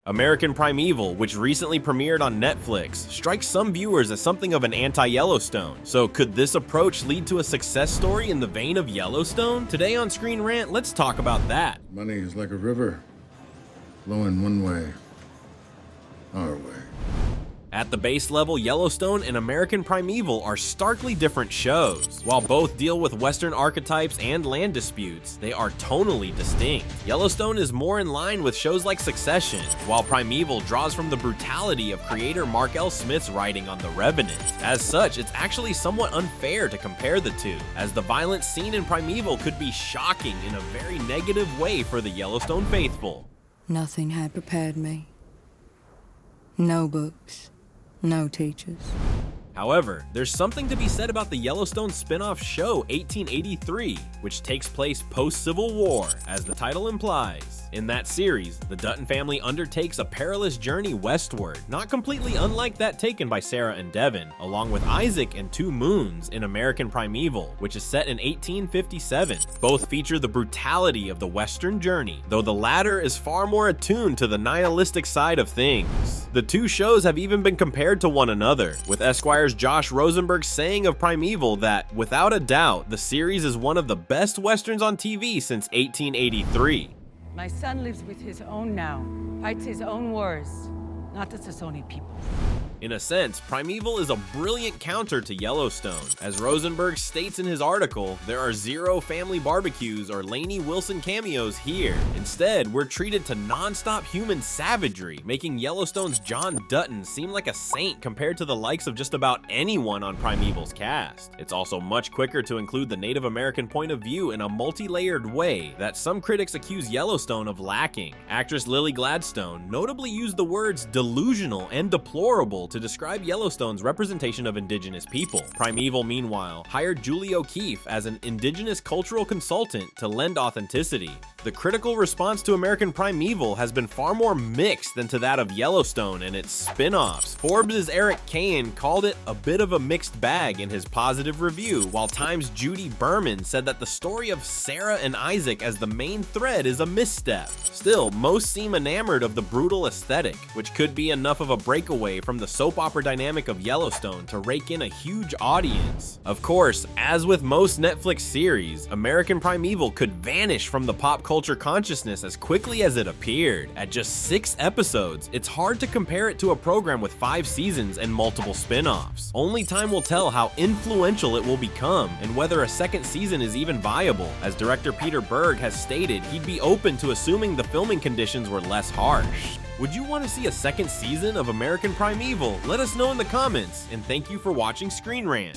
American Primeval, which recently premiered on Netflix, strikes some viewers as something of an anti-Yellowstone. So could this approach lead to a success story in the vein of Yellowstone? Today on ScreenRant, let's talk about that. Money is like a river, flowing one way, our way. At the base level, Yellowstone and American Primeval are starkly different shows. While both deal with Western archetypes and land disputes, they are tonally distinct. Yellowstone is more in line with shows like Succession, while Primeval draws from the brutality of creator Mark L. Smith's writing on The Revenant. As such, it's actually somewhat unfair to compare the two, as the violence seen in Primeval could be shocking in a very negative way for the Yellowstone faithful. Nothing had prepared me. No books. No teachers. However, there's something to be said about the Yellowstone spin-off show 1883, which takes place post-Civil War, as the title implies. In that series, the Dutton family undertakes a perilous journey westward, not completely unlike that taken by Sarah and Devon, along with Isaac and two moons in American Primeval, which is set in 1857. Both feature the brutality of the western journey, though the latter is far more attuned to the nihilistic side of things. The two shows have even been compared to one another, with Esquire's Josh Rosenberg saying of Primeval that, without a doubt, the series is one of the best westerns on TV since 1883. My son lives with his own now, fights his own wars, not the Sassoni people. In a sense, Primeval is a brilliant counter to Yellowstone. As Rosenberg states in his article, there are zero family barbecues or Lainey Wilson cameos here. Instead, we're treated to non-stop human savagery, making Yellowstone's John Dutton seem like a saint compared to the likes of just about anyone on Primeval's cast. It's also much quicker to include the Native American point of view in a multi-layered way that some critics accuse Yellowstone of lacking. Actress Lily Gladstone notably used the words delusional and deplorable to describe Yellowstone's representation of Indigenous people. Primeval, meanwhile, hired Julie O'Keefe as an Indigenous cultural consultant to lend authenticity. The critical response to American Primeval has been far more mixed than to that of Yellowstone and its spin-offs. Forbes' Eric Keene called it a bit of a mixed bag in his positive review, while Time's Judy Berman said that the story of Sarah and Isaac as the main thread is a misstep. Still, most seem enamored of the brutal aesthetic, which could be enough of a breakaway from the soap opera dynamic of Yellowstone to rake in a huge audience. Of course, as with most Netflix series, American Primeval could vanish from the pop culture consciousness as quickly as it appeared. At just 6 episodes, it's hard to compare it to a program with 5 seasons and multiple spin-offs. Only time will tell how influential it will become and whether a second season is even viable. As director Peter Berg has stated, he'd be open to assuming the filming conditions were less harsh. Would you want to see a second season of American Primeval? Let us know in the comments, and thank you for watching ScreenRant.